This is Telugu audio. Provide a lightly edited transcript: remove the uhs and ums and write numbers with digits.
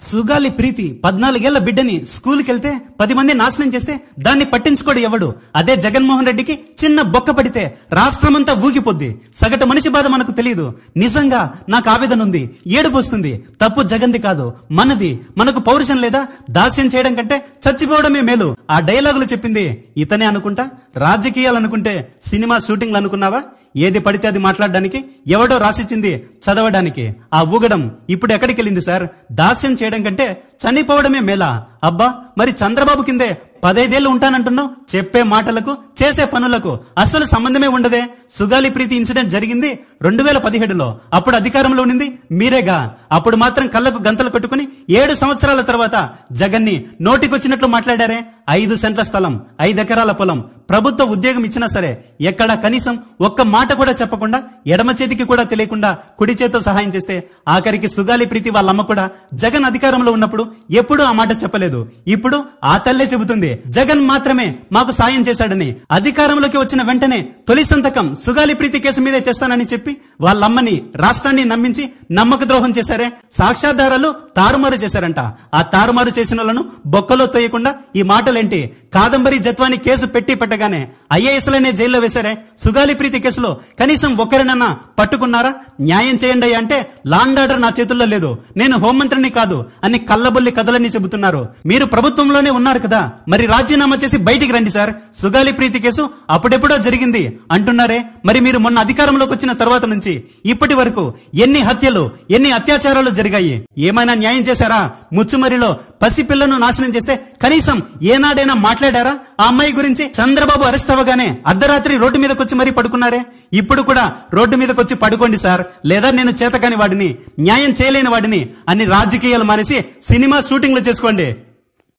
సుగాలి ప్రీతి 14 ఏళ్ల బిడ్డని స్కూల్కి వెళ్తే 10 మంది నాశనం చేస్తే దాన్ని పట్టించుకోడు ఎవడు. అదే జగన్మోహన్ రెడ్డికి చిన్న బొక్క పడితే రాష్ట్రమంతా ఊగిపోద్ది. సగటు మనిషి బాధ మనకు తెలియదు. నిజంగా నాకు ఆవేదన ఉంది, ఏడుపు వస్తుంది. తప్పు జగన్ది కాదు, మనది. మనకు పౌరుషం లేదా? దాస్యం చేయడం కంటే చచ్చిపోవడమే మేలు. ఆ డైలాగులు చెప్పింది ఇతనే అనుకుంటా. రాజకీయాలు అనుకుంటే సినిమా షూటింగ్లు అనుకున్నావా? ఏది పడితే అది మాట్లాడడానికి, ఎవడో రాసిచ్చింది చదవడానికి. ఆ ఊగడం ఇప్పుడు ఎక్కడికి వెళ్ళింది సార్? దాస్యం చేయడం కంటే చనిపోవడమే మేలా? అబ్బా, మరి చంద్రబాబు కిందే 15 ఏళ్ళు ఉంటానంటున్నావు. చెప్పే మాటలకు చేసే పనులకు అస్సలు సంబంధమే ఉండదే. సుగాలి ప్రీతి ఇన్సిడెంట్ జరిగింది 2017లో. అప్పుడు అధికారంలో ఉండింది మీరేగా. అప్పుడు మాత్రం కళ్ళకు గంతలు కట్టుకుని 7 సంవత్సరాల తర్వాత జగన్ని నోటికొచ్చినట్లు మాట్లాడారే. 5 సెంట్ల స్థలం, 5 ఎకరాల పొలం, ప్రభుత్వ ఉద్యోగం ఇచ్చినా సరే ఎక్కడా కనీసం ఒక్క మాట కూడా చెప్పకుండా, ఎడమ చేతికి కూడా తెలియకుండా కుడి చేతితో సహాయం చేస్తే, ఆఖరికి సుగాలి ప్రీతి వాళ్ళమ్మ కూడా జగన్ అధికారంలో ఉన్నప్పుడు ఎప్పుడూ ఆ మాట చెప్పలేదు. ఇప్పుడు ఆ తల్లే చెబుతుంది జగన్ మాత్రమే మాకు సాయం చేశాడని. అధికారంలోకి వచ్చిన వెంటనే తొలి సంతకం సుగాలి ప్రీతి కేసు మీదే చేస్తానని చెప్పి వాళ్ళమ్మని, రాష్ట్రాన్ని నమ్మించి నమ్మక ద్రోహం చేశారే. సాక్ష్యాధారాలు తారుమారు చేశారంట. ఆ తారుమారు చేసిన వాళ్ళను బొక్కలో తోయకుండా ఈ మాటలేంటి? కాదంబరి జత్వాని కేసు పెట్టి పెట్టగానే ఐఏఎస్లనే జైల్లో వేశారే. సుగాలి ప్రీతి కేసులో కనీసం ఒక్కరినన్నా పట్టుకున్నారా? న్యాయం చేయండి అంటే లా అండ్ ఆర్డర్ నా చేతుల్లో లేదు, నేను హోంమంత్రిని కాదు అని కళ్ళబొల్లి కథలన్నీ చెబుతున్నారు. మీరు ప్రభుత్వంలోనే ఉన్నారు కదా, మరి రాజీనామా చేసి బయటికి రండి సార్. సుగాలి ప్రీతి కేసు అప్పుడెప్పుడో జరిగింది అంటున్నారే. మరి మీరు మొన్న అధికారంలోకి వచ్చిన తర్వాత నుంచి ఇప్పటి వరకు ఎన్ని హత్యలు, ఎన్ని అత్యాచారాలు జరిగాయి? ఏమైనా న్యాయం చేశారా? ముచ్చుమరిలో పసిపిల్లను నాశనం చేస్తే కనీసం ఏనాడైనా మాట్లాడారా ఆ అమ్మాయి గురించి? చంద్రబాబు అరెస్ట్ అవ్వగానే అర్ధరాత్రి రోడ్డు మీదకి వచ్చి మరీ పడుకున్నారే. ఇప్పుడు కూడా రోడ్డు మీదకి వచ్చి పడుకోండి సార్, లేదా నేను చేతకాని వాడిని, న్యాయం చేయలేని వాడిని అని రాజకీయాలు మానేసి సినిమా షూటింగ్లు చేసుకోండి.